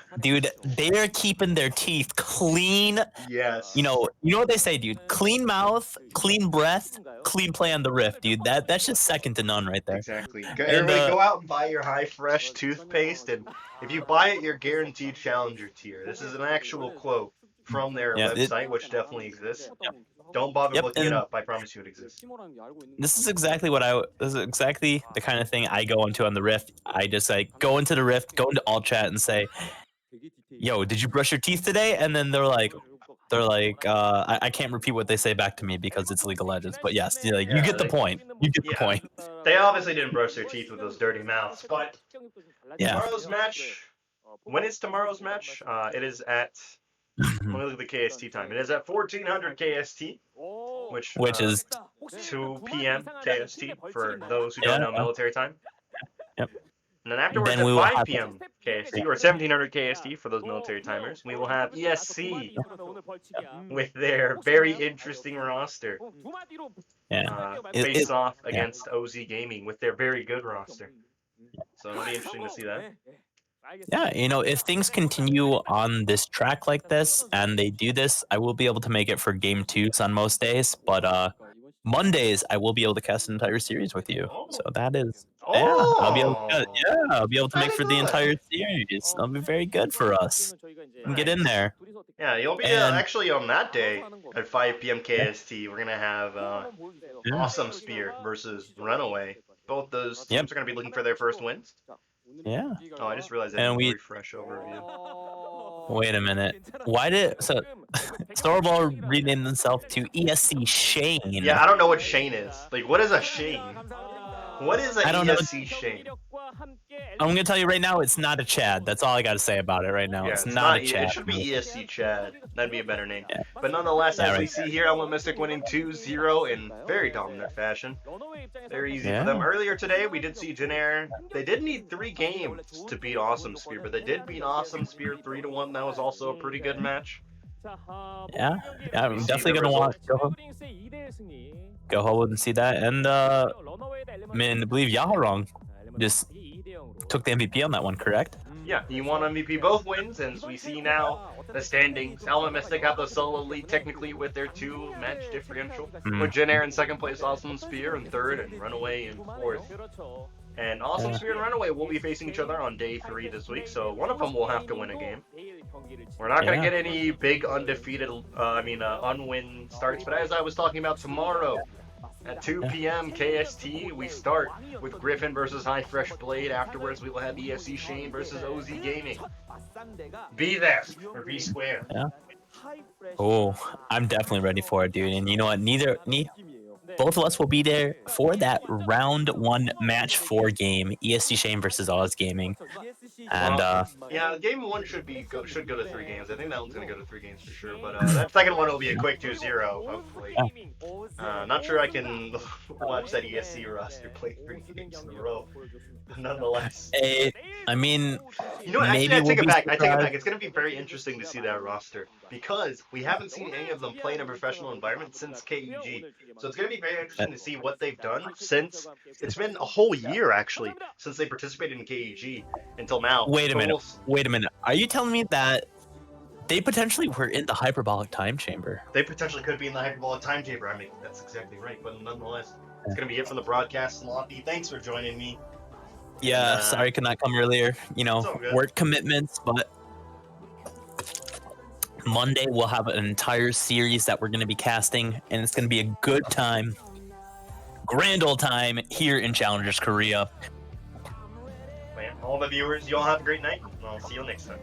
they are keeping their teeth clean.
Yes.
You know what they say, dude. Clean mouth, clean breath, clean play on the riff, dude. That's just second to none right there.
Exactly. Everybody go out and buy your High Fresh toothpaste, and if you buy it, you're guaranteed Challenger tier. This is an actual quote from their website, which definitely exists. Don't bother looking it up. I promise you it exists.
This is exactly the kind of thing I go into on the rift. I just like go into the rift, go into all chat and say, "Yo, did you brush your teeth today?" And then they're like, I can't repeat what they say back to me because it's League of Legends. But yes, you get the point. You get the point.
They obviously didn't brush their teeth with those dirty mouths, but
Yeah.
tomorrow's match. When is tomorrow's match? It is at. Let me look at the KST time. It is at 1400 KST, which
is
2 p.m. KST for those who don't know military time.
Yep.
And then afterwards
Then
at
we will
5
have-
p.m. KST or 1700 KST for those military timers, we will have ESC with their very interesting roster.
Yeah.
Face off against OZ Gaming with their very good roster. So it'll be interesting to see that.
Yeah, if things continue on this track like this and they do this, I will be able to make it for game 2s on most days. But Mondays, I will be able to cast an entire series with you. So that is, I'll be able to make for the entire series. That'll be very good for us. And get in there.
Yeah, you'll be
And-
actually on that day at 5 p.m. KST. We're gonna have Awesome Spear versus RunAway. Both those teams are gonna be looking for their first wins.
Yeah.
Oh, I just realized I
And
didn't
we-
refresh overview.
Wait a minute. Why did Storeball rename themselves to ESC Shane?
Yeah, I don't know what Shane is. Like, what is a Shane? What is a
I don't know.
ESC Shane?
I'm gonna tell you right now, it's not a Chad. That's all I gotta say about it right now.
Yeah,
it's not a
It
Chad.
should be ESC Chad. That'd be a better name.
Yeah.
But nonetheless,
Yeah,
as we
right.
see here, Element Mystic winning 2-0 in very dominant fashion. Very easy
Yeah.
for them. Earlier today, we did see Janair. They did need 3 games to beat Awesome Spear, but they did beat Awesome Spear 3-1. That was also a pretty good match.
Yeah, I'm
see
definitely
the
gonna want
result.
go home and see that. And I believe Yaharong just took the MVP on that one, correct?
Yeah, he won MVP both wins, and as we see now the standings, Element Mystic have the solo lead technically with their 2-match differential. With Janair in second place, Awesome Spear in third, and RunAway in fourth. And Awesome Spear and RunAway will be facing each other on day 3 this week, so one of them will have to win a game. We're not going to get any big undefeated, unwin starts, but as I was talking about tomorrow, at 2 p.m. KST, we start with Griffin versus High Fresh Blade. Afterwards, we will have ESC Shane versus OZ Gaming. Be there or be square.
Yeah. Oh, I'm definitely ready for it, dude. And you know what? Both of us will be there for that round 1 match 4 game, ESC Shane versus Oz Gaming. And
yeah, game 1 should go to 3 games. I think that one's gonna go to 3 games for sure. But that second one will be a quick 2-0, hopefully. Not sure I can watch that ESC roster play 3 games in a row. Nonetheless,
I mean,
you know what? Actually,
maybe
I take
we'll
it
be
back. I take it
surprised.
back. It's gonna be very interesting to see that roster because we haven't seen any of them play in a professional environment since KUG. So it's gonna be very interesting to see what they've done since it's been a whole year actually since they participated in KUG until now.
Wait a
But
minute. Are you telling me that they potentially were in the hyperbolic time chamber?
They potentially could be in the hyperbolic time chamber. I mean, that's exactly right. But nonetheless, it's gonna be it from the broadcast. Sloppy, thanks for joining me.
Yeah, sorry I could not come earlier.
It's all good.
Work commitments, but Monday we'll have an entire series that we're going to be casting, and it's going to be a good time, grand old time here in Challengers Korea.
Man, all the viewers, you all have a great night. And I'll see you next time.